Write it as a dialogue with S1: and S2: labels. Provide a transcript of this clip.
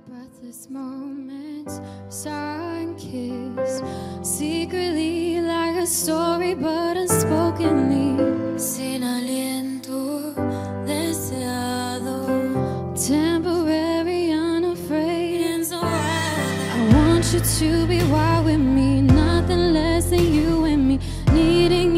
S1: breathless moments, sun-kissed, secretly like a story but unspokenly, sin aliento deseado, temporary, unafraid, and so I want you to be wild with me, nothing less than you and me, needing